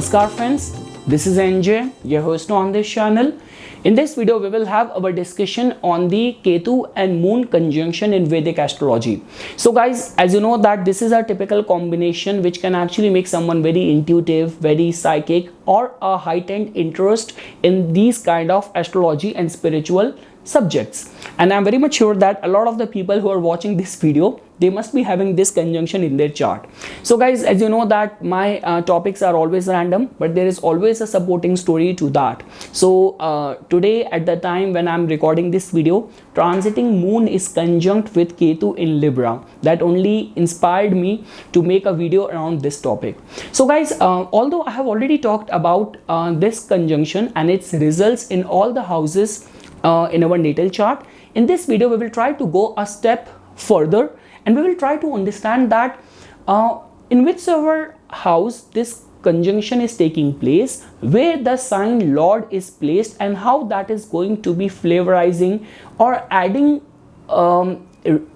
Namaskar friends, this is NJ, your host on this channel. In this video, we will have our discussion on the Ketu and Moon conjunction in Vedic astrology. So guys, as you know that this is a typical combination which can actually make someone very intuitive, very psychic, or a heightened interest in these kind of astrology and spiritual subjects. And I'm very much sure that a lot of the people who are watching this video, they must be having this conjunction in their chart. So guys, as you know that my topics are always random, but there is always a supporting story to that. So today at the time when I'm recording this video, transiting Moon is conjunct with Ketu in Libra. That only inspired me to make a video around this topic. So guys, although I have already talked about this conjunction and its results in all the houses in our natal chart, in this video we will try to go a step further and we will try to understand that in whichever house this conjunction is taking place, where the sign Lord is placed, and how that is going to be flavorizing or adding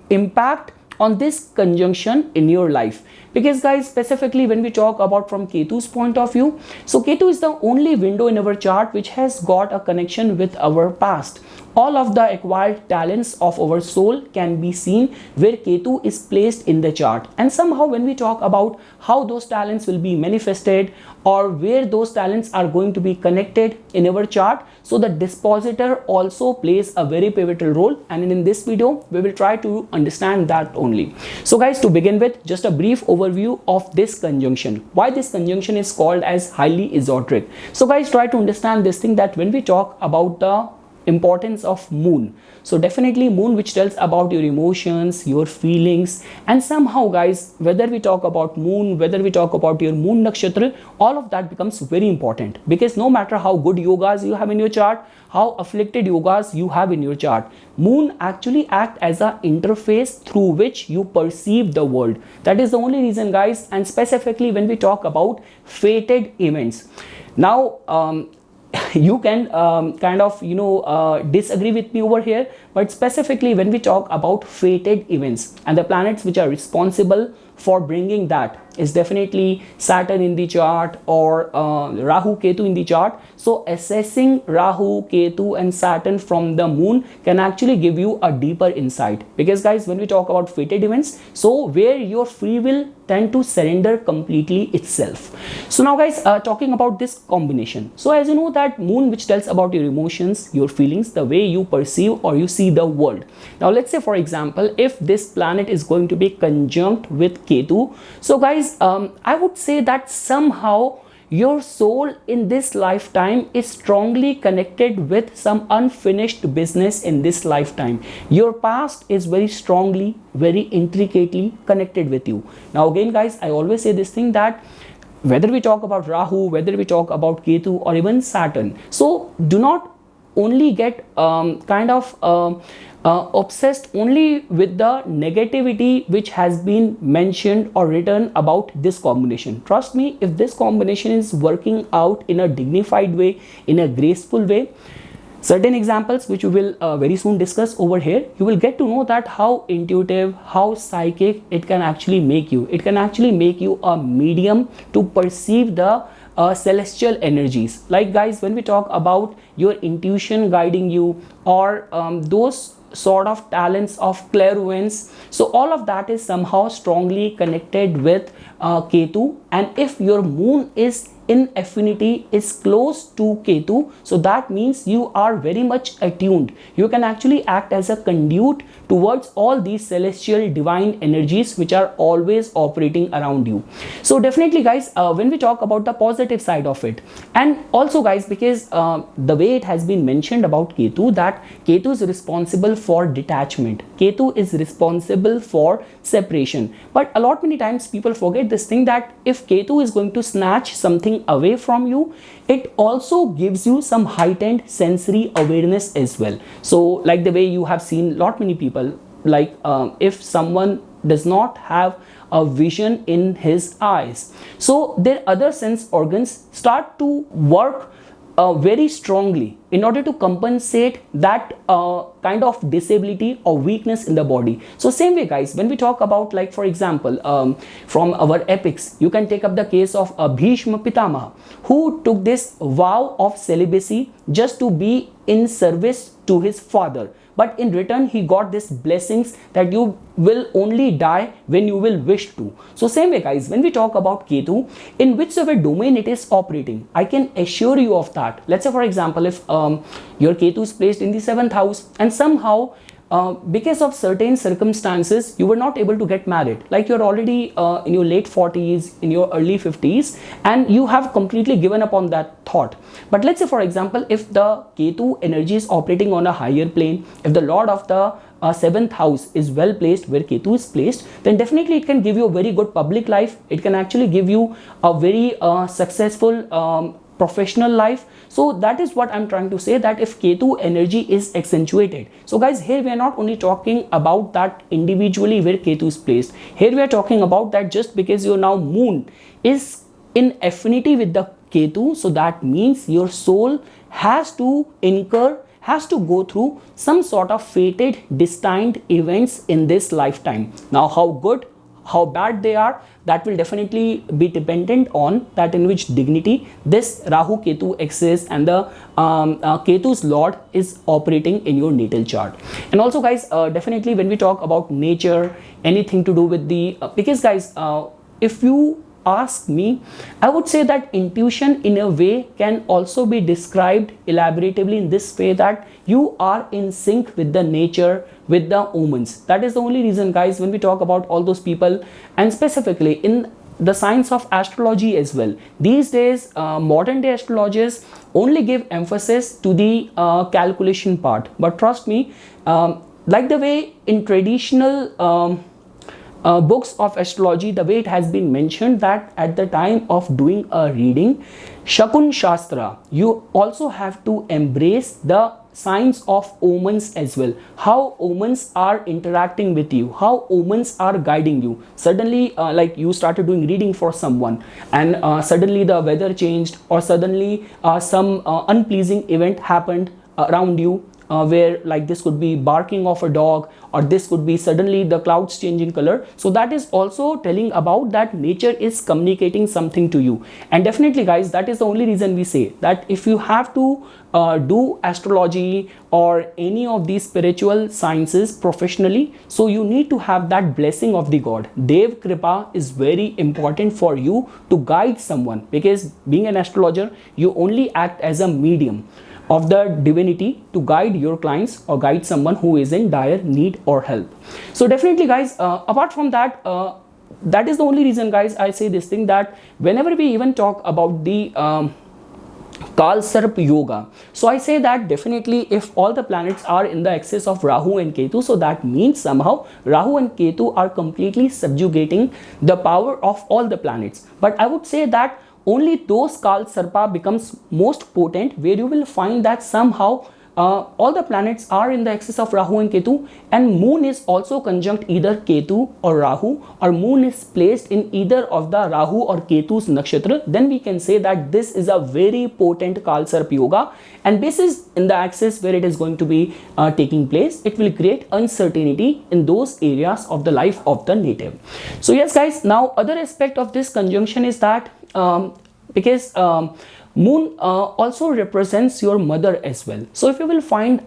impact on this conjunction in your life. Because guys, specifically when we talk about from Ketu's point of view, so Ketu is the only window in our chart which has got a connection with our past. All of the acquired talents of our soul can be seen where Ketu is placed in the chart. And somehow when we talk about how those talents will be manifested or where those talents are going to be connected in our chart, so the dispositor also plays a very pivotal role, and in this video we will try to understand that only. So guys, to begin with, just a brief overview of this conjunction, why this conjunction is called as highly esoteric. So guys, try to understand this thing that when we talk about the importance of Moon, so definitely Moon, which tells about your emotions, your feelings, and somehow guys, whether we talk about Moon, whether we talk about your Moon nakshatra, all of that becomes very important, because no matter how good yogas you have in your chart, how afflicted yogas you have in your chart, Moon actually act as an interface through which you perceive the world. That is the only reason guys. And specifically when we talk about fated events, now you can kind of disagree with me over here, but specifically when we talk about fated events and the planets which are responsible for bringing that is definitely Saturn in the chart or Rahu Ketu in the chart. So assessing Rahu, Ketu and Saturn from the Moon can actually give you a deeper insight, because guys, when we talk about fated events, so where your free will tend to surrender completely itself. So now guys, talking about this combination, so as you know that Moon, which tells about your emotions, your feelings, the way you perceive or you see the world. Now let's say for example, if this planet is going to be conjunct with Ketu, so guys, I would say that somehow your soul in this lifetime is strongly connected with some unfinished business in this lifetime. Your past is very strongly, very intricately connected with you. Now again guys, I always say this thing that whether we talk about Rahu, whether we talk about Ketu or even Saturn, so do not only get obsessed only with the negativity which has been mentioned or written about this combination. Trust me, if this combination is working out in a dignified way, in a graceful way, certain examples which we will very soon discuss over here, you will get to know that how intuitive, how psychic it can actually make you. It can actually make you a medium to perceive the celestial energies. Like guys, when we talk about your intuition guiding you or those sort of talents of clairvoyance, so all of that is somehow strongly connected with Ketu. And if your Moon is in affinity, is close to Ketu, so that means you are very much attuned. You can actually act as a conduit towards all these celestial divine energies which are always operating around you. So definitely guys, when we talk about the positive side of it, and also guys, because the way it has been mentioned about Ketu, that Ketu is responsible for detachment, Ketu is responsible for separation. But a lot many times people forget this thing that if Ketu is going to snatch something away from you, it also gives you some heightened sensory awareness as well. So like the way you have seen lot many people, like if someone does not have a vision in his eyes, so their other sense organs start to work very strongly in order to compensate that kind of disability or weakness in the body. So same way guys, when we talk about, like for example, from our epics, you can take up the case of Bhishma Pitamaha, who took this vow of celibacy just to be in service to his father, but in return he got this blessings that you will only die when you will wish to. So same way guys, when we talk about Ketu, in whichever domain it is operating, I can assure you of that. Let's say for example, if your Ketu is placed in the 7th house and somehow because of certain circumstances you were not able to get married, like you're already in your late 40s, in your early 50s, and you have completely given up on that thought. But let's say for example, if the Ketu energy is operating on a higher plane, if the lord of the 7th house is well placed where Ketu is placed, then definitely it can give you a very good public life. It can actually give you a very successful professional life. So that is what I'm trying to say, that if Ketu energy is accentuated. So guys, here we are not only talking about that individually where Ketu is placed. Here we are talking about that just because your now moon is in affinity with the Ketu, so that means your soul has to go through some sort of fated, destined events in this lifetime. Now how good, how bad they are, that will definitely be dependent on that in which dignity this Rahu Ketu axis and the Ketu's lord is operating in your natal chart. And also guys, definitely when we talk about nature, anything to do with the because guys, if you ask me, I would say that intuition in a way can also be described elaboratively in this way, that you are in sync with the nature, with the omens. That is the only reason guys, when we talk about all those people, and specifically in the science of astrology as well, these days modern day astrologers only give emphasis to the calculation part. But trust me, like the way in traditional books of astrology, the way it has been mentioned that at the time of doing a reading, Shakun Shastra, you also have to embrace the science of omens as well. How omens are interacting with you, how omens are guiding you. Suddenly, like you started doing reading for someone and suddenly the weather changed, or suddenly some unpleasing event happened around you, where like this could be barking of a dog, or this could be suddenly the clouds changing color. So that is also telling about that nature is communicating something to you. And definitely guys, that is the only reason we say that if you have to do astrology or any of these spiritual sciences professionally, so you need to have that blessing of the god. Dev Kripa is very important for you to guide someone, because being an astrologer, you only act as a medium of the divinity to guide your clients or guide someone who is in dire need or help. So definitely guys, apart from that, that is the only reason guys I say this thing, that whenever we even talk about the Kal Sarp Yoga, so I say that definitely if all the planets are in the axis of Rahu and Ketu, so that means somehow Rahu and Ketu are completely subjugating the power of all the planets. But I would say that only those Kal Sarpa becomes most potent where you will find that somehow all the planets are in the axis of Rahu and Ketu, and moon is also conjunct either Ketu or Rahu, or moon is placed in either of the Rahu or Ketu's nakshatra. Then we can say that this is a very potent Kal Sarp Yoga, and this is in the axis where it is going to be taking place. It will create uncertainty in those areas of the life of the native. So yes guys, now other aspect of this conjunction is that because moon also represents your mother as well. So if you will find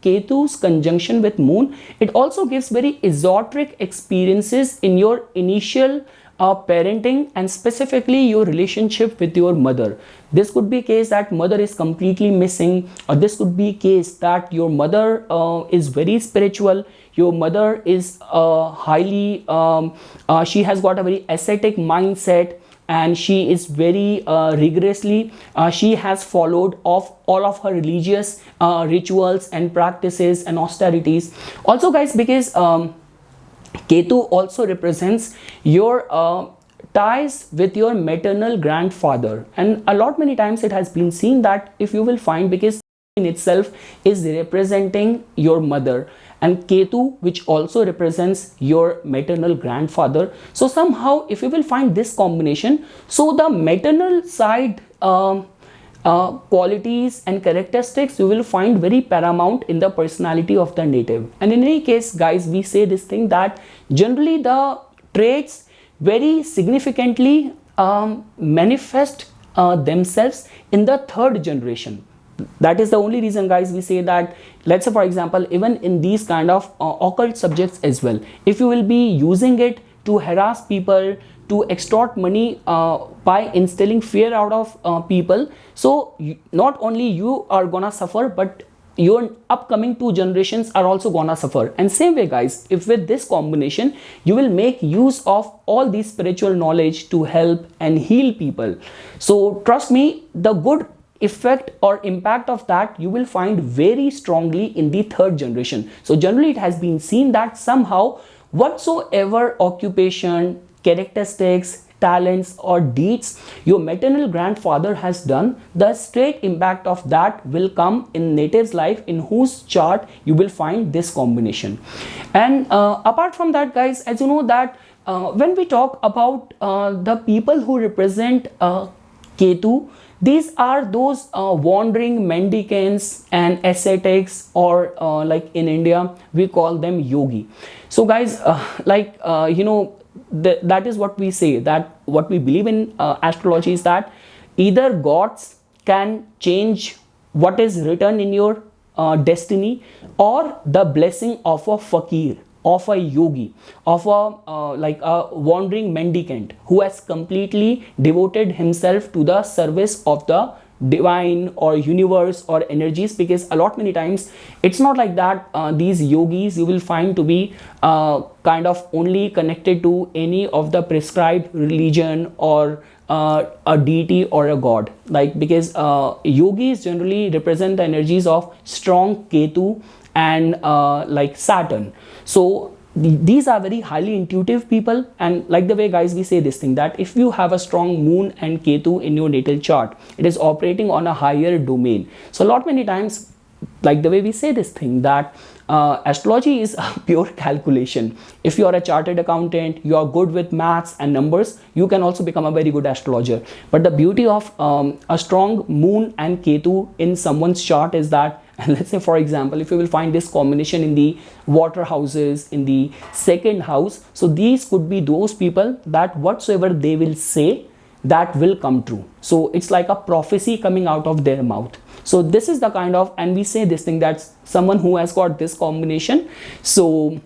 Ketu's conjunction with moon, it also gives very esoteric experiences in your initial parenting, and specifically your relationship with your mother. This could be a case that mother is completely missing, or this could be a case that your mother is very spiritual, your mother is highly she has got a very ascetic mindset, and she is very rigorously she has followed of all of her religious rituals and practices and austerities. Also guys, because Ketu also represents your ties with your maternal grandfather, and a lot many times it has been seen that if you will find, because in itself is representing your mother, and Ketu which also represents your maternal grandfather. So somehow if you will find this combination, so the maternal side qualities and characteristics you will find very paramount in the personality of the native. And in any case, guys, we say this thing that generally the traits very significantly manifest themselves in the third generation. That is the only reason, guys, we say that, let's say for example, even in these kind of occult subjects as well, if you will be using it to harass people, to extort money by instilling fear out of people, so not only you are gonna suffer, but your upcoming 2 generations are also gonna suffer. And same way, guys, if with this combination you will make use of all these spiritual knowledge to help and heal people, so trust me, the good effect or impact of that you will find very strongly in the third generation. So generally it has been seen that somehow whatsoever occupation, characteristics, talents or deeds your maternal grandfather has done, the straight impact of that will come in native's life in whose chart you will find this combination. And apart from that, guys, as you know that when we talk about the people who represent Ketu, these are those wandering mendicants and ascetics, or like in India we call them yogi. So guys, that is what we say, that what we believe in astrology is that either gods can change what is written in your destiny, or the blessing of a fakir, of a yogi, of a wandering mendicant who has completely devoted himself to the service of the divine or universe or energies. Because a lot many times it's not like that these yogis you will find to be kind of only connected to any of the prescribed religion or a deity or a god, like, because yogis generally represent the energies of strong Ketu and like Saturn. So these are very highly intuitive people, and like the way, guys, we say this thing that if you have a strong moon and Ketu in your natal chart, it is operating on a higher domain. So a lot many times, like the way we say this thing that astrology is a pure calculation. If you are a chartered accountant, you are good with maths and numbers, you can also become a very good astrologer. But the beauty of a strong moon and Ketu in someone's chart is that, and let's say for example, if you will find this combination in the water houses in the second house, so these could be those people that whatsoever they will say, that will come true. So it's like a prophecy coming out of their mouth. So this is the kind of, and we say this thing that someone who has got this combination, so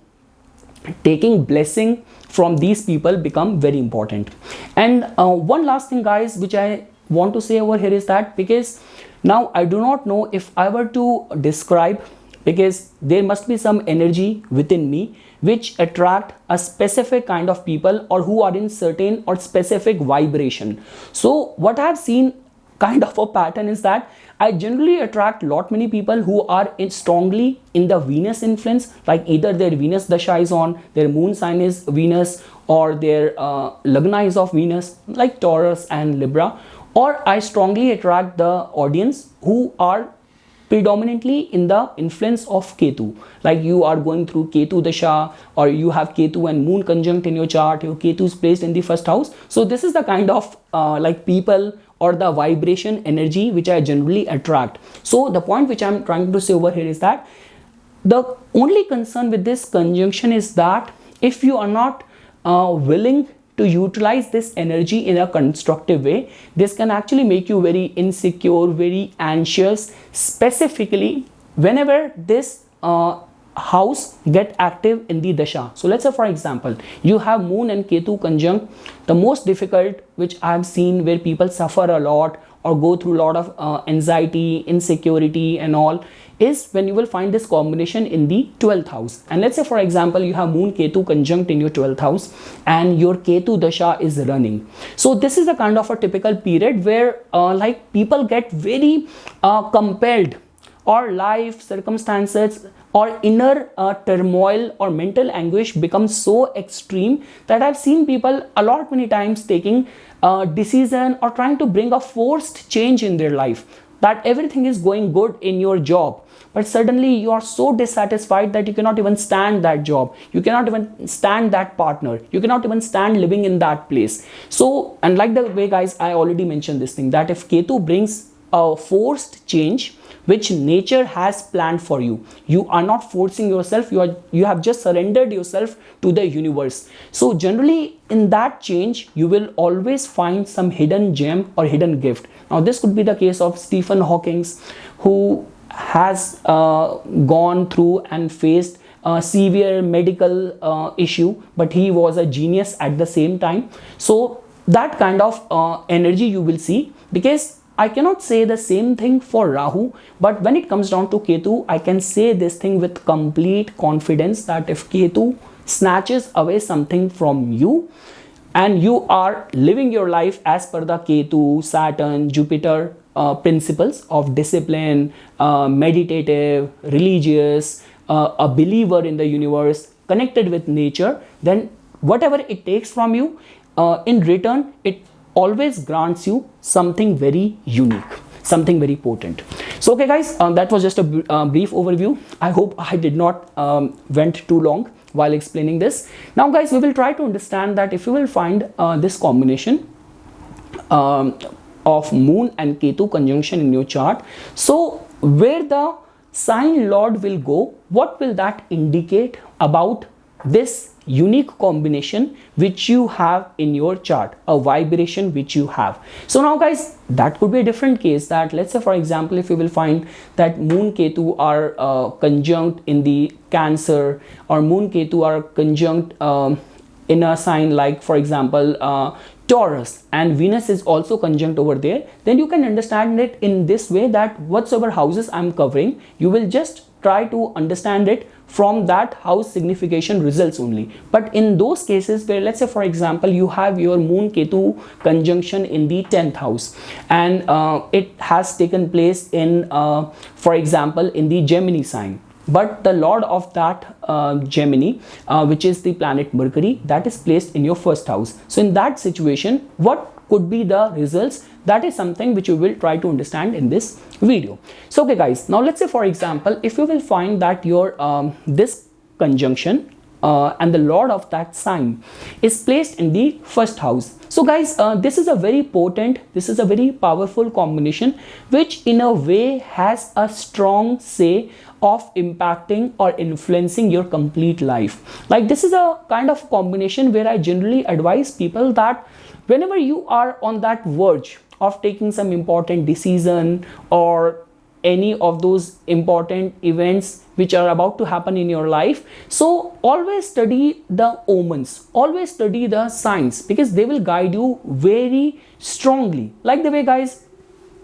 taking blessing from these people become very important. And one last thing, guys, which I want to say over here is that, because now I do not know if I were to describe, because there must be some energy within me which attract a specific kind of people or who are in certain or specific vibration. So what I have seen kind of a pattern is that I generally attract lot many people who are strongly in the Venus influence, like either their Venus dasha is on, their moon sign is Venus, or their lagna is of Venus, like Taurus and Libra. Or I strongly attract the audience who are predominantly in the influence of Ketu, like you are going through Ketu dasha, or you have Ketu and moon conjunct in your chart, your Ketu is placed in the first house. So this is the kind of like people or the vibration energy which I generally attract. So the point which I'm trying to say over here is that the only concern with this conjunction is that if you are not willing to utilize this energy in a constructive way, this can actually make you very insecure, very anxious, specifically whenever this house get active in the dasha. So let's say for example, you have moon and Ketu conjunct. The most difficult which I have seen where people suffer a lot or go through a lot of anxiety, insecurity and all, is when you will find this combination in the 12th house. And let's say for example, you have moon Ketu conjunct in your 12th house and your Ketu dasha is running. So this is a kind of a typical period where like people get very compelled, or life circumstances or inner turmoil or mental anguish becomes so extreme that I've seen people a lot many times taking decision or trying to bring a forced change in their life, that everything is going good in your job, but suddenly you are so dissatisfied that you cannot even stand that job, you cannot even stand that partner, you cannot even stand living in that place. So, and like the way, guys, I already mentioned this thing that if Ketu brings a forced change which nature has planned for you. You are not forcing yourself, you have just surrendered yourself to the universe. So generally in that change you will always find some hidden gem or hidden gift. Now this could be the case of Stephen Hawking, who has gone through and faced a severe medical issue, but he was a genius at the same time. So that kind of energy you will see, because I cannot say the same thing for Rahu, but when it comes down to Ketu, I can say this thing with complete confidence that if Ketu snatches away something from you and you are living your life as per the Ketu, Saturn, Jupiter principles of discipline, meditative, religious, a believer in the universe, connected with nature, then whatever it takes from you, in return it always grants you something very unique, something very potent. So okay guys, that was just a brief overview. I hope I did not went too long while explaining this. Now guys, we will try to understand that if you will find this combination of Moon and Ketu conjunction in your chart, so where the sign lord will go, what will that indicate about this unique combination which you have in your chart, a vibration which you have. So now guys, that could be a different case, that let's say for example, if you will find that Moon Ketu are conjunct in the Cancer, or Moon Ketu are conjunct in a sign like for example Taurus, and Venus is also conjunct over there, then you can understand it in this way, that whatsoever houses I'm covering, you will just try to understand it from that house signification results only. But in those cases where let's say for example you have your Moon Ketu conjunction in the 10th house, and it has taken place in for example in the Gemini sign, but the lord of that Gemini, which is the planet Mercury, that is placed in your first house. So in that situation, what could be the results? That is something which you will try to understand in this video. So okay guys, now let's say for example, if you will find that your this conjunction and the lord of that sign is placed in the first house. So guys, this is a very potent, this is a very powerful combination which in a way has a strong say of impacting or influencing your complete life. Like this is a kind of combination where I generally advise people that whenever you are on that verge of taking some important decision or any of those important events which are about to happen in your life, so always study the omens, always study the signs, because they will guide you very strongly. Like the way guys,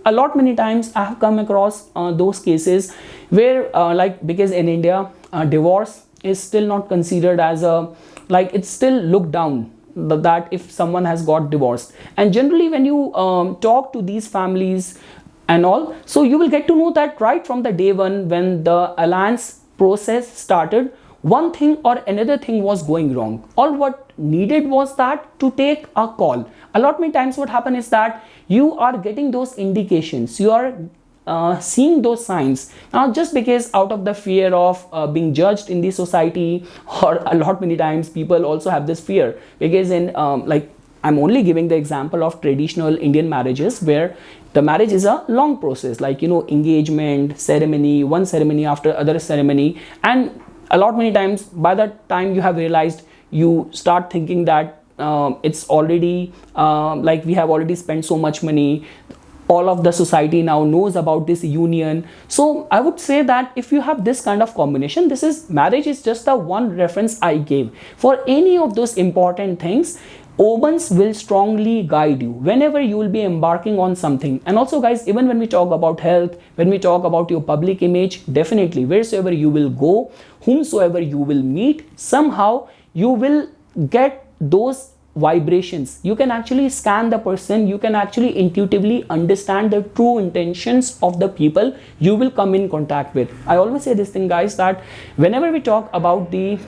a lot many times I have come across those cases where like, because in India divorce is still not considered as a, like it's still looked down, that if someone has got divorced, and generally when you talk to these families and all, so you will get to know that right from the day one when the alliance process started, one thing or another thing was going wrong. All what needed was that to take a call. A lot many times what happen is that you are getting those indications, you are seeing those signs. Now just because out of the fear of being judged in the society, or a lot many times people also have this fear, because in like I'm only giving the example of traditional Indian marriages where the marriage is a long process, like you know, engagement, ceremony, one ceremony after other ceremony, and a lot many times by the time you have realized, you start thinking that it's already like we have already spent so much money, all of the society now knows about this union. So I would say that if you have this kind of combination, this is, marriage is just the one reference I gave. For any of those important things, omens will strongly guide you whenever you will be embarking on something. And also guys, even when we talk about health, when we talk about your public image, definitely wheresoever you will go, whomsoever you will meet, somehow you will get those vibrations. You can actually scan the person, you can actually intuitively understand the true intentions of the people you will come in contact with. I always say this thing guys, that whenever we talk about the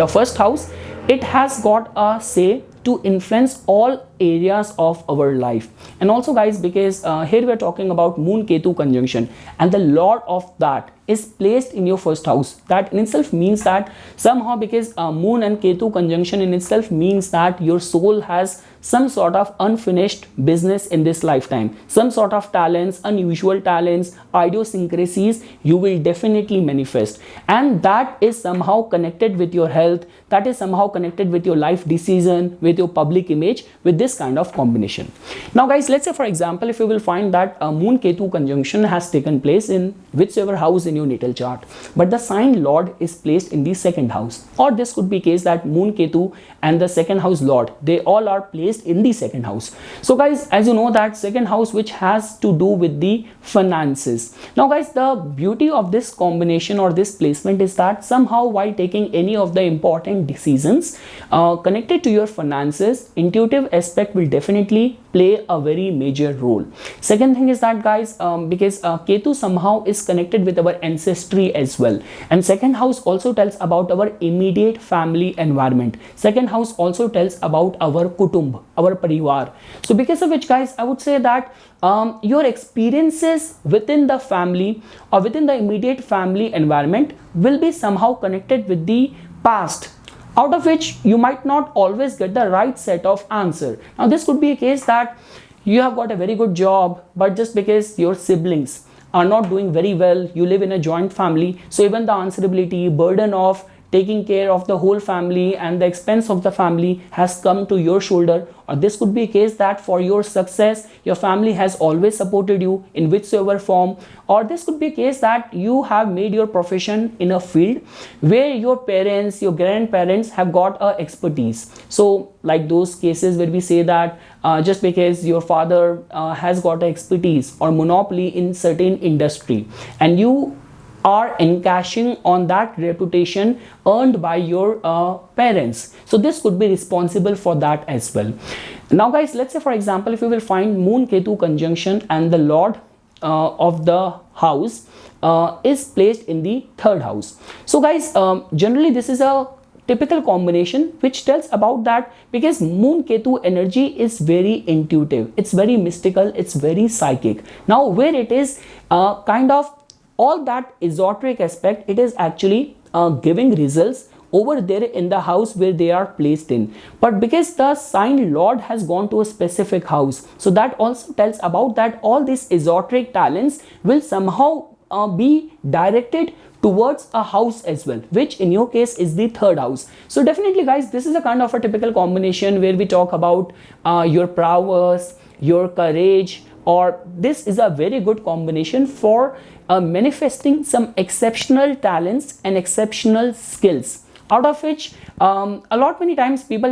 first house, it has got a say to influence all areas of our life. And also guys, because here we are talking about Moon Ketu conjunction, and the lord of that is placed in your first house. That in itself means that somehow, because Moon and Ketu conjunction in itself means that your soul has some sort of unfinished business in this lifetime, some sort of talents, unusual talents, idiosyncrasies you will definitely manifest, and that is somehow connected with your health, that is somehow connected with your life decision, with your public image, with this kind of combination. Now guys, let's say for example, if you will find that a Moon-Ketu conjunction has taken place in whichever house in your natal chart, but the sign Lord is placed in the second house, or this could be case that Moon-Ketu and the second house Lord, they all are placed in the second house. So guys, as you know that second house which has to do with the finances. Now guys, the beauty of this combination or this placement is that somehow while taking any of the important decisions connected to your finances, intuitive aspect will definitely play a very major role. Second thing is that guys, because Ketu somehow is connected with our ancestry as well, and second house also tells about our immediate family environment. Second house also tells about our kutumb, our parivar. So because of which guys, I would say that your experiences within the family or within the immediate family environment will be somehow connected with the past, out of which you might not always get the right set of answer. Now this could be a case that you have got a very good job, but just because your siblings are not doing very well, you live in a joint family, so even the answerability, burden of taking care of the whole family and the expense of the family has come to your shoulder. Or this could be a case that for your success, your family has always supported you in whichever form. Or this could be a case that you have made your profession in a field where your parents, your grandparents have got a expertise. So like those cases where we say that just because your father has got a expertise or monopoly in certain industry, and you are encashing on that reputation earned by your parents, so this could be responsible for that as well. Now guys, let's say for example, if you will find Moon-Ketu conjunction and the Lord of the house is placed in the third house. So guys, generally this is a typical combination which tells about that, because Moon-Ketu energy is very intuitive, it's very mystical, it's very psychic. Now where it is kind of all that esoteric aspect, it is actually giving results over there in the house where they are placed in. But because the sign Lord has gone to a specific house, so that also tells about that all these esoteric talents will somehow be directed towards a house as well, which in your case is the third house. So definitely guys, this is a kind of a typical combination where we talk about your prowess, your courage, or this is a very good combination for manifesting some exceptional talents and exceptional skills, out of which a lot many times people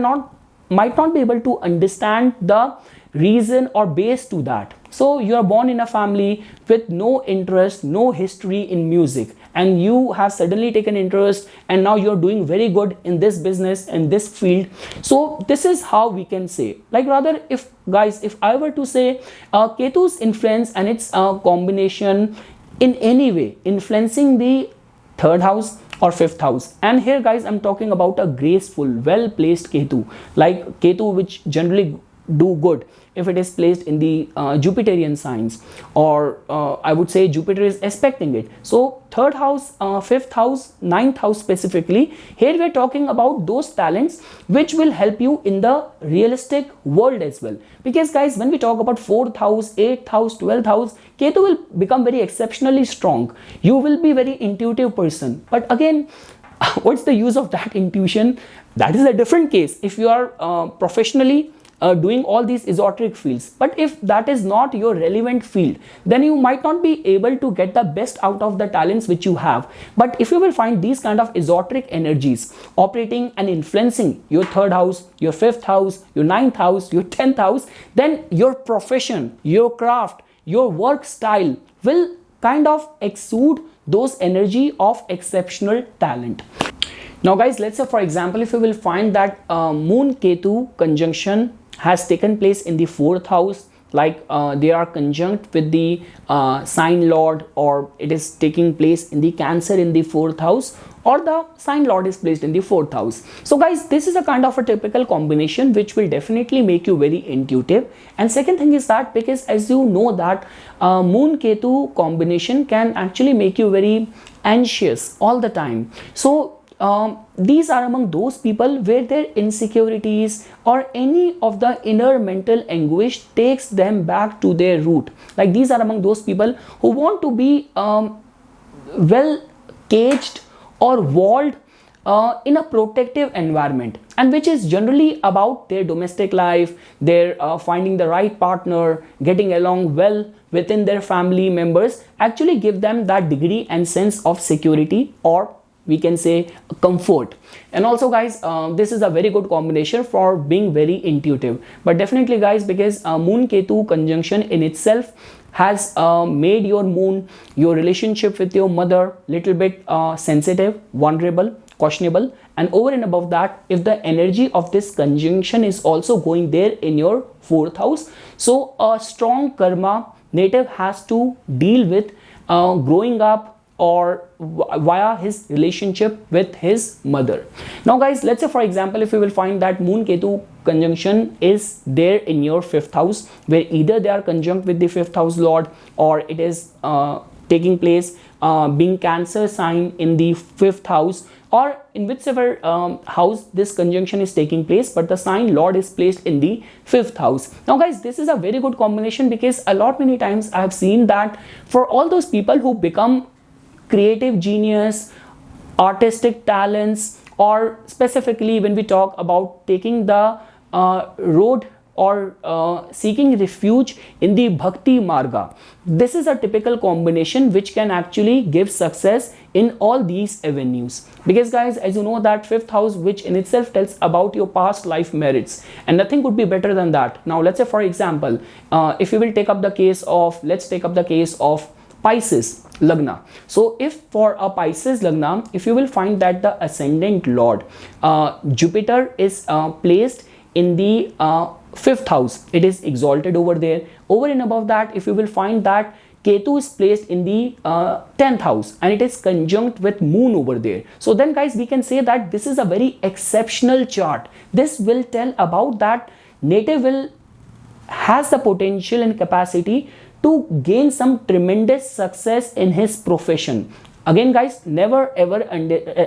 might not be able to understand the reason or base to that. So you are born in a family with no interest, no history in music, and you have suddenly taken interest and now you're doing very good in this business, in this field. So this is how we can say, like rather if guys, if I were to say Ketu's influence and its combination in any way influencing the third house or fifth house, and here guys I'm talking about a graceful, well placed Ketu, like Ketu which generally do good if it is placed in the Jupiterian signs, or I would say Jupiter is aspecting it. So third house, fifth house, ninth house specifically, here we are talking about those talents which will help you in the realistic world as well. Because guys, when we talk about fourth house, eighth house, 12th house, Ketu will become very exceptionally strong. You will be very intuitive person. But again, what's the use of that intuition? That is a different case. If you are professionally doing all these esoteric fields, but if that is not your relevant field, then you might not be able to get the best out of the talents which you have. But if you will find these kind of esoteric energies operating and influencing your third house, your fifth house, your ninth house, your 10th house, then your profession, your craft, your work style will kind of exude those energy of exceptional talent. Now guys, let's say for example, if you will find that Moon-Ketu conjunction has taken place in the fourth house, like they are conjunct with the sign Lord, or it is taking place in the Cancer in the fourth house, or the sign Lord is placed in the fourth house. So guys, this is a kind of a typical combination which will definitely make you very intuitive. And second thing is that because as you know that Moon-Ketu combination can actually make you very anxious all the time. So these are among those people where their insecurities or any of the inner mental anguish takes them back to their root. Like these are among those people who want to be well caged or walled in a protective environment, and which is generally about their domestic life, their finding the right partner, getting along well within their family members, actually give them that degree and sense of security, or we can say comfort. And also guys, this is a very good combination for being very intuitive. But definitely guys, because Moon-Ketu conjunction in itself has made your moon, your relationship with your mother, little bit sensitive, vulnerable, questionable. And over and above that, if the energy of this conjunction is also going there in your 4th house, so a strong karma native has to deal with growing up or via his relationship with his mother. Now guys, let's say for example, if you will find that Moon-Ketu conjunction is there in your 5th house, where either they are conjunct with the 5th house lord, or it is taking place being Cancer sign in the 5th house, or in whichever house this conjunction is taking place, but the sign lord is placed in the 5th house. Now guys, this is a very good combination, because many times I have seen that for all those people who become creative genius, artistic talents, or specifically when we talk about taking the road or seeking refuge in the bhakti marga, this is a typical combination which can actually give success in all these avenues. Because guys, as you know that 5th house, which in itself tells about your past life merits, and nothing could be better than that. Now let's say for example, if you will take up the case of, let's take up the case of Pisces Lagna. So if for a Pisces Lagna, if you will find that the ascendant lord Jupiter is placed in the 5th house, it is exalted over there. Over and above that, if you will find that Ketu is placed in the 10th house and it is conjunct with moon over there, so then guys, we can say that this is a very exceptional chart. This will tell about that native will has the potential and capacity to gain some tremendous success in his profession. Again guys, never ever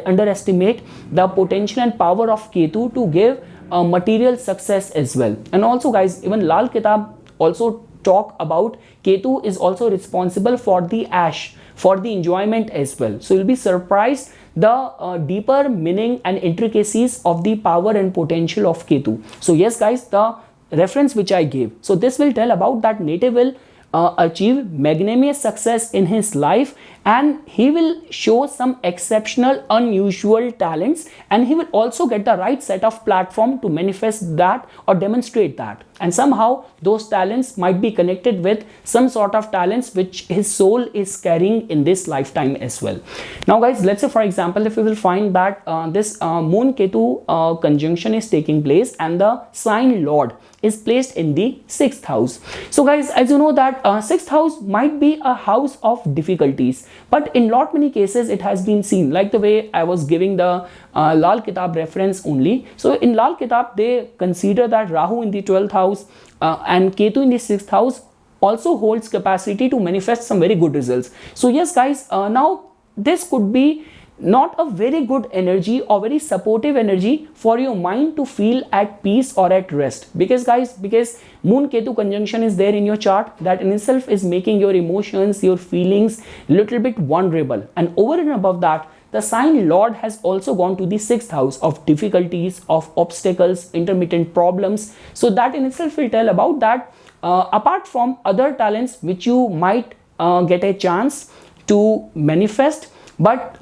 underestimate the potential and power of Ketu to give material success as well. And also guys, even Lal Kitab also talk about Ketu is also responsible for the ash, for the enjoyment as well. So you'll be surprised the deeper meaning and intricacies of the power and potential of Ketu. So yes guys, the reference which I gave, so this will tell about that native will achieve magnanimous success in his life, and he will show some exceptional unusual talents, and he will also get the right set of platform to manifest that or demonstrate that. And somehow those talents might be connected with some sort of talents which his soul is carrying in this lifetime as well. Now guys, let's say for example, if we will find that this Moon-Ketu conjunction is taking place and the sign lord is placed in the 6th house. So guys, as you know that 6th house might be a house of difficulties, but in many cases it has been seen, like the way I was giving the Lal Kitab reference only. So in Lal Kitab they consider that Rahu in the 12th house and Ketu in the 6th house also holds capacity to manifest some very good results. So yes guys, now this could be not a very good energy or very supportive energy for your mind to feel at peace or at rest. Because guys, because Moon-Ketu conjunction is there in your chart, that in itself is making your emotions, your feelings little bit vulnerable. And over and above that, the sign lord has also gone to the 6th house of difficulties, of obstacles, intermittent problems. So that in itself will tell about that apart from other talents which you might get a chance to manifest, but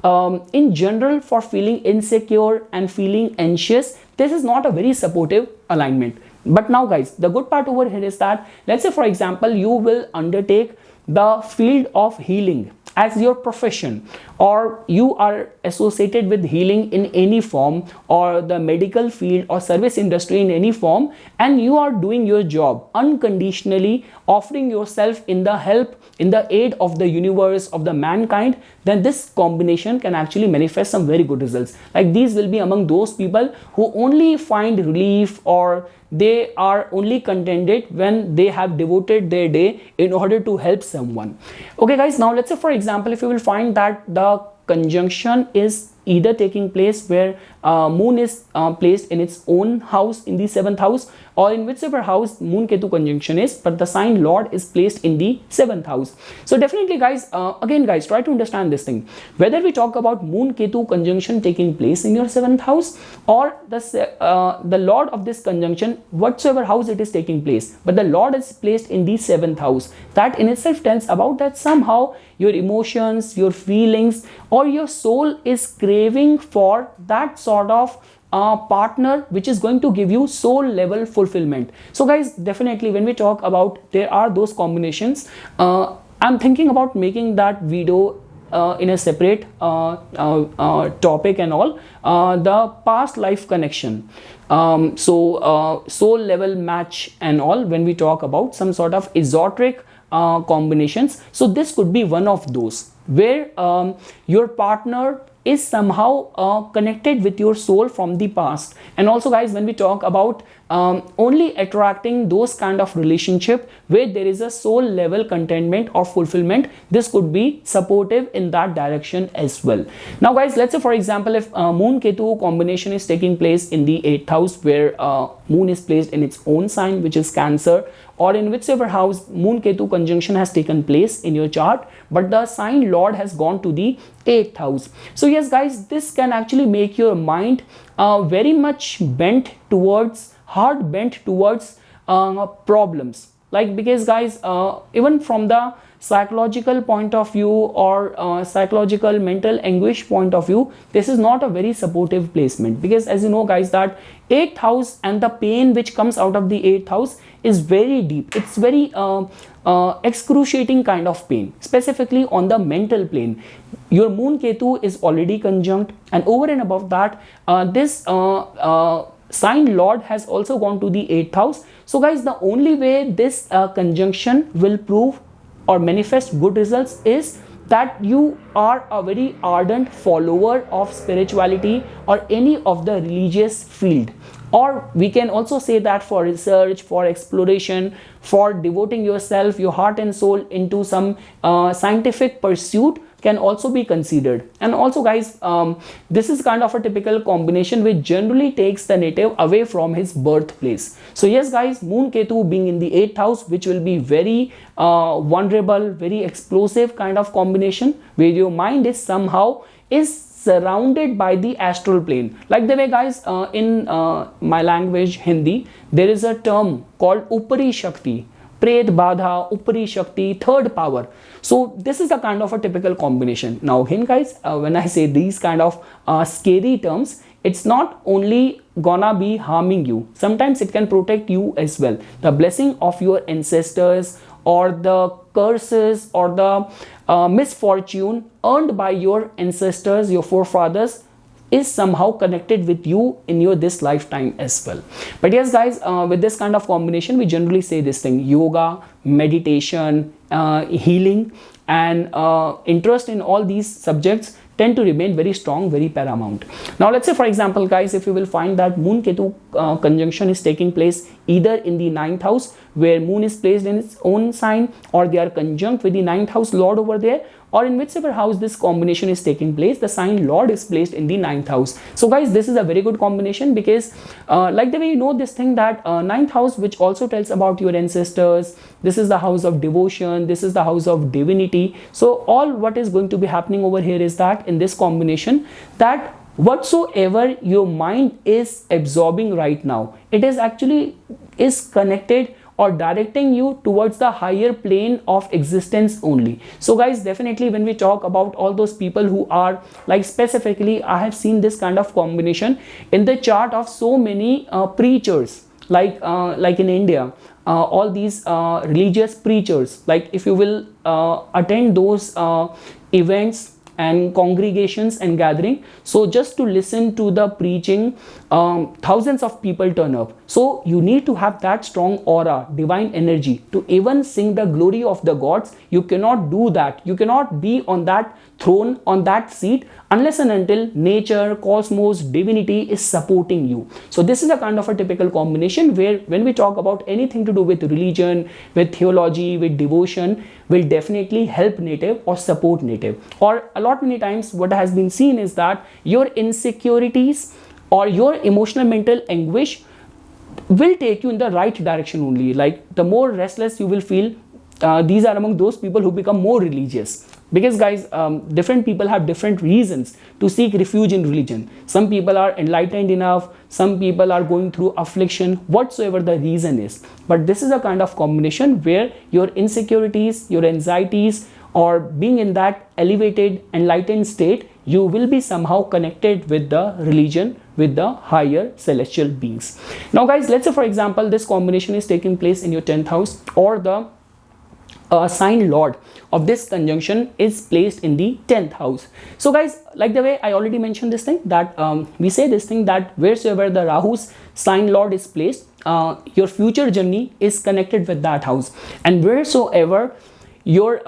in general, for feeling insecure and feeling anxious, this is not a very supportive alignment. But now guys, the good part over here is that, let's say for example, you will undertake the field of healing as your profession, or you are associated with healing in any form, or the medical field or service industry in any form, and you are doing your job unconditionally, offering yourself in the help, in the aid of the universe, of the mankind, then this combination can actually manifest some very good results. Like these will be among those people who only find relief, or they are only contented when they have devoted their day in order to help someone. Okay guys, now let's say for example, if you will find that the conjunction is either taking place where Moon is placed in its own house in the 7th house, or in whichever house Moon-Ketu conjunction is, but the sign Lord is placed in the 7th house. So definitely guys, again guys, try to understand this thing. Whether we talk about Moon-Ketu conjunction taking place in your 7th house, or the Lord of this conjunction, whatsoever house it is taking place, but the Lord is placed in the 7th house, that in itself tells about that somehow your emotions, your feelings, or your soul is craving for that sort of partner which is going to give you soul level fulfillment. So guys, definitely when we talk about there are those combinations, I'm thinking about making that video in a separate topic and all, the past life connection, soul level match and all, when we talk about some sort of esoteric combinations. So this could be one of those where your partner is somehow connected with your soul from the past. And also guys, when we talk about only attracting those kind of relationship where there is a soul level contentment or fulfillment, this could be supportive in that direction as well. Now guys, let's say for example, if Moon-Ketu combination is taking place in the 8th house where Moon is placed in its own sign, which is Cancer, or in whichever house Moon-Ketu conjunction has taken place in your chart, but the sign Lord has gone to the 8th house. So yes guys, this can actually make your mind very much bent towards problems, like, because guys, even from the psychological point of view or psychological mental anguish point of view, this is not a very supportive placement, because as you know guys that 8th house and the pain which comes out of the 8th house is very deep. It's very excruciating kind of pain, specifically on the mental plane. Your Moon-Ketu is already conjunct, and over and above that, this sign Lord has also gone to the 8th house. So guys, the only way this conjunction will prove or manifest good results is that you are a very ardent follower of spirituality or any of the religious field, or we can also say that for research, for exploration, for devoting yourself, your heart and soul into some scientific pursuit can also be considered. And also guys, this is kind of a typical combination which generally takes the native away from his birthplace. So yes guys, Moon-Ketu being in the 8th house, which will be very vulnerable, very explosive kind of combination where your mind is somehow surrounded by the astral plane. Like the way guys, in my language Hindi, there is a term called Upari Shakti, Pret Badha, Upari Shakti, third power. So this is a kind of a typical combination. Now again guys, when I say these kind of scary terms, it's not only gonna be harming you, sometimes it can protect you as well. The blessing of your ancestors, or the curses, or the misfortune earned by your ancestors, your forefathers, is somehow connected with you in your this lifetime as well. But yes guys, with this kind of combination, we generally say this thing: yoga, meditation, healing, and interest in all these subjects tend to remain very strong, very paramount. Now let's say for example guys, if you will find that Moon-Ketu conjunction is taking place either in the 9th house where Moon is placed in its own sign, or they are conjunct with the 9th house Lord over there, or in whichever house this combination is taking place, the sign Lord is placed in the 9th house. So guys, this is a very good combination, because like the way you know this thing that 9th house, which also tells about your ancestors, this is the house of devotion, this is the house of divinity. So all what is going to be happening over here is that in this combination, that whatsoever your mind is absorbing right now, it is actually connected or directing you towards the higher plane of existence only. So guys, definitely when we talk about all those people who are, like specifically I have seen this kind of combination in the chart of so many preachers, like in India, all these religious preachers, like if you will attend those events and congregations and gathering, so just to listen to the preaching, thousands of people turn up. So you need to have that strong aura, divine energy, to even sing the glory of the gods. You cannot do that. You cannot be on that throne, on that seat, unless and until nature, cosmos, divinity is supporting you. So this is a kind of a typical combination where when we talk about anything to do with religion, with theology, with devotion, will definitely help native or support native. Or a lot lot many times what has been seen is that your insecurities or your emotional mental anguish will take you in the right direction only. Like the more restless you will feel, these are among those people who become more religious. Because guys, different people have different reasons to seek refuge in religion. Some people are enlightened enough, some people are going through affliction, whatsoever the reason is. But this is a kind of combination where your insecurities, your anxieties, or being in that elevated, enlightened state, you will be somehow connected with the religion, with the higher celestial beings. Now guys, let's say for example, this combination is taking place in your 10th house, or the sign lord of this conjunction is placed in the 10th house. So guys, like the way I already mentioned this thing, that we say this thing that wheresoever the Rahu's sign lord is placed, your future journey is connected with that house. And wheresoever your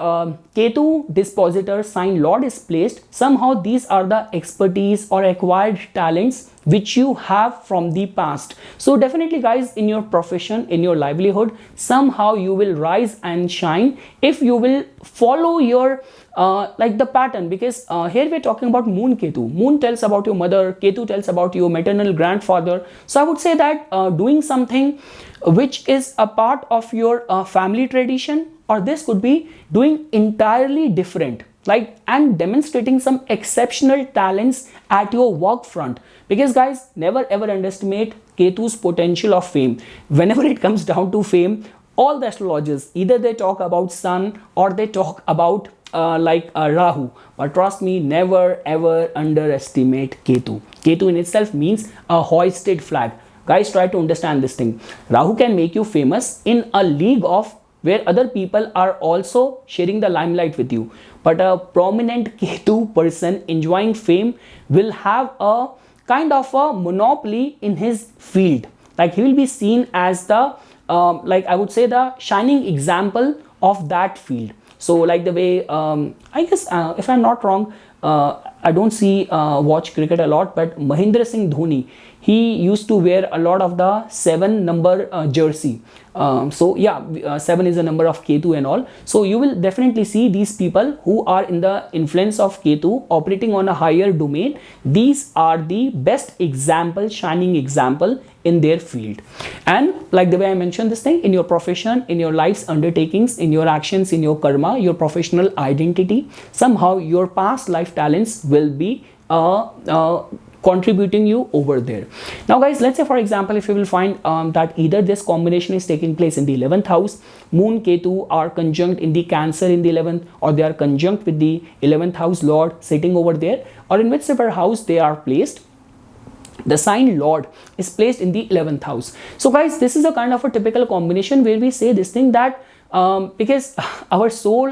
Ketu dispositor sign lord is placed, somehow these are the expertise or acquired talents which you have from the past. So definitely guys, in your profession, in your livelihood, somehow you will rise and shine if you will follow your like the pattern. Because here we're talking about Moon-Ketu. Moon tells about your mother, Ketu tells about your maternal grandfather. So I would say that doing something which is a part of your family tradition, or this could be doing entirely different, like, and demonstrating some exceptional talents at your work front. Because guys, never ever underestimate Ketu's potential of fame. Whenever it comes down to fame, all the astrologers, either they talk about sun or they talk about Rahu. But trust me, never ever underestimate Ketu. Ketu in itself means a hoisted flag. Guys, try to understand this thing. Rahu can make you famous in a league of where other people are also sharing the limelight with you. But a prominent Ketu person enjoying fame will have a kind of a monopoly in his field. Like he will be seen as the, like I would say, the shining example of that field. So like the way, I guess if I'm not wrong, I don't see watch cricket a lot, but Mahendra Singh Dhoni, he used to wear a lot of the 7 number jersey. So yeah, 7 is a number of Ketu and all. So you will definitely see these people who are in the influence of Ketu operating on a higher domain. These are the best example, shining example in their field. And like the way I mentioned this thing, in your profession, in your life's undertakings, in your actions, in your karma, your professional identity, somehow your past life talents will be contributing you over there. Now guys, let's say for example, if you will find that either this combination is taking place in the 11th house, Moon Ketu are conjunct in the Cancer in the 11th, or they are conjunct with the 11th house lord sitting over there, or in whichever house they are placed, the sign lord is placed in the 11th house. So guys, this is a kind of a typical combination where we say this thing that because our soul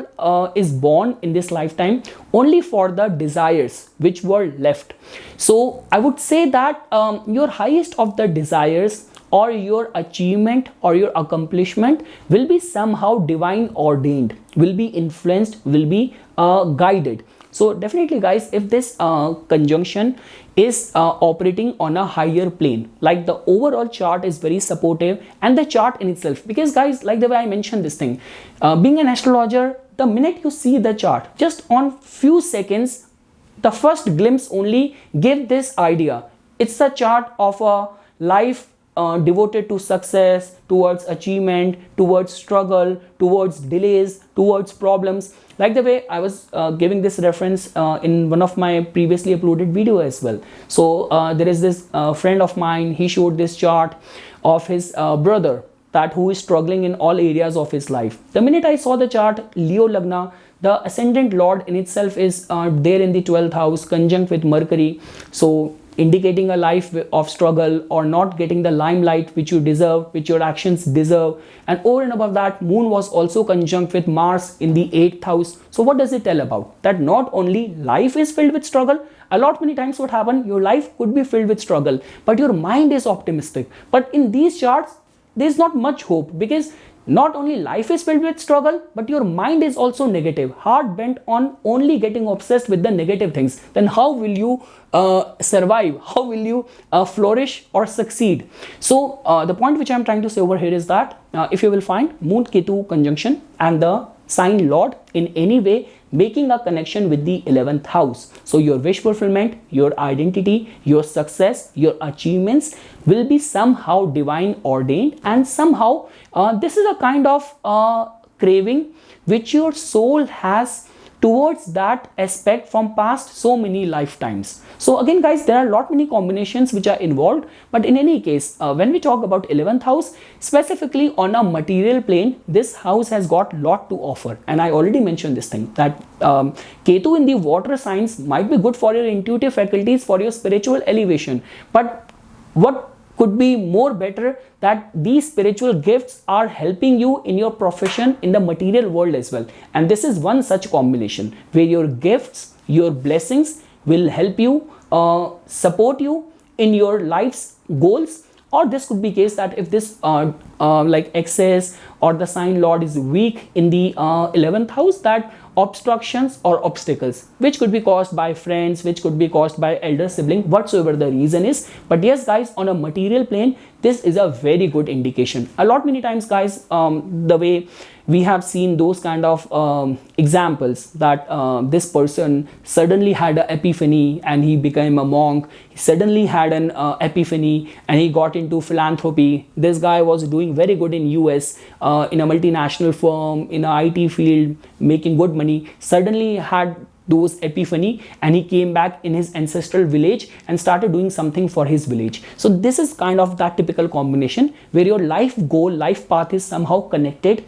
is born in this lifetime only for the desires which were left. So I would say that your highest of the desires or your achievement or your accomplishment will be somehow divine ordained, will be influenced, will be guided. So definitely guys, if this conjunction is operating on a higher plane, like the overall chart is very supportive, and the chart in itself, because guys, like the way I mentioned this thing, being an astrologer, the minute you see the chart, just on few seconds, the first glimpse only give this idea. It's a chart of a life devoted to success, towards achievement, towards struggle, towards delays, towards problems. Like the way I was giving this reference in one of my previously uploaded video as well. So there is this friend of mine, he showed this chart of his brother, that who is struggling in all areas of his life. The minute I saw the chart, Leo Lagna, the ascendant lord in itself is there in the 12th house, conjunct with Mercury. So indicating a life of struggle or not getting the limelight which you deserve, which your actions deserve. And over and above that, Moon was also conjunct with Mars in the 8th house. So what does it tell about? That not only life is filled with struggle, a lot many times what happen, your life could be filled with struggle, but your mind is optimistic. But in these charts, there is not much hope, because not only life is filled with struggle, but your mind is also negative, hard bent on only getting obsessed with the negative things. Then how will you survive? How will you flourish or succeed? So the point which I am trying to say over here is that if you will find Moon Ketu conjunction and the sign lord in any way, making a connection with the 11th house. So your wish fulfillment, your identity, your success, your achievements will be somehow divine ordained, and somehow this is a kind of craving which your soul has towards that aspect from past so many lifetimes. So again guys, there are many combinations which are involved, but in any case, when we talk about 11th house, specifically on a material plane, this house has got lot to offer. And I already mentioned this thing, that Ketu in the water signs might be good for your intuitive faculties, for your spiritual elevation, but what could be more better that these spiritual gifts are helping you in your profession in the material world as well. And this is one such combination where your gifts, your blessings will help you, support you in your life's goals. Or this could be case that if this like excess or the sign lord is weak in the 11th house, that obstructions or obstacles which could be caused by friends, which could be caused by elder sibling, whatsoever the reason is. But yes guys, on a material plane, this is a very good indication. Many times guys, the way we have seen those kind of examples, that this person suddenly had an epiphany and he became a monk. He suddenly had an epiphany and he got into philanthropy. This guy was doing very good in US, in a multinational firm, in a IT field, making good money. Suddenly had those epiphany and he came back in his ancestral village and started doing something for his village. So this is kind of that typical combination where your life goal, life path is somehow connected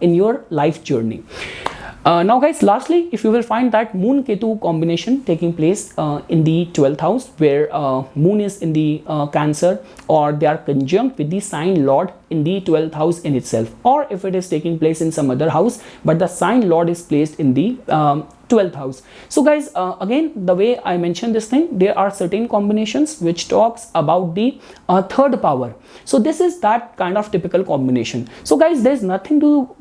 in your life journey. Now guys, lastly, if you will find that Moon-Ketu combination taking place in the 12th house, where Moon is in the Cancer, or they are conjunct with the sign Lord in the 12th house in itself, or if it is taking place in some other house but the sign Lord is placed in the 12th house. So guys, again, the way I mentioned this thing, there are certain combinations which talks about the third power. So this is that kind of typical combination. So guys, there's nothing to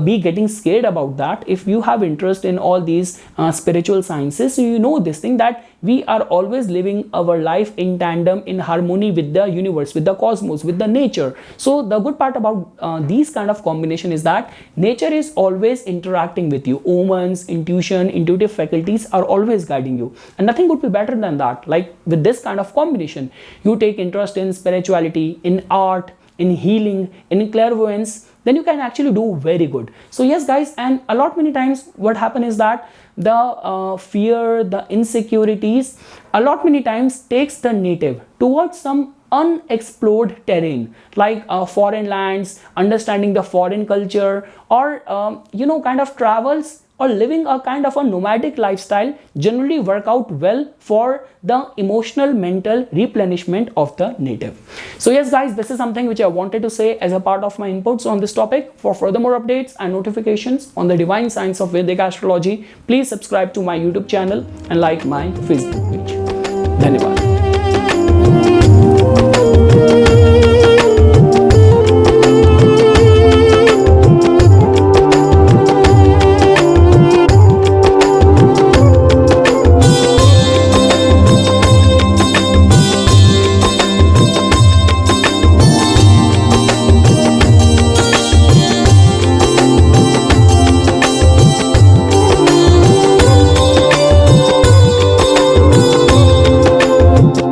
be getting scared about that. If you have interest in all these spiritual sciences, so you know this thing, that we are always living our life in tandem, in harmony with the universe, with the cosmos, with the nature. So the good part about these kind of combination is that nature is always interacting with you. Omens, intuition, intuitive faculties are always guiding you, and nothing would be better than that. Like with this kind of combination, you take interest in spirituality, in art, in healing, in clairvoyance, then you can actually do very good. So yes guys, and many times what happen is that the fear, the insecurities many times takes the native towards some unexplored terrain, like foreign lands, understanding the foreign culture, or kind of travels or living a kind of a nomadic lifestyle generally work out well for the emotional, mental replenishment of the native. So yes guys, this is something which I wanted to say as a part of my inputs on this topic. For further more updates and notifications on the divine science of Vedic astrology, please subscribe to my YouTube channel and like my Facebook page. Dhanyavad.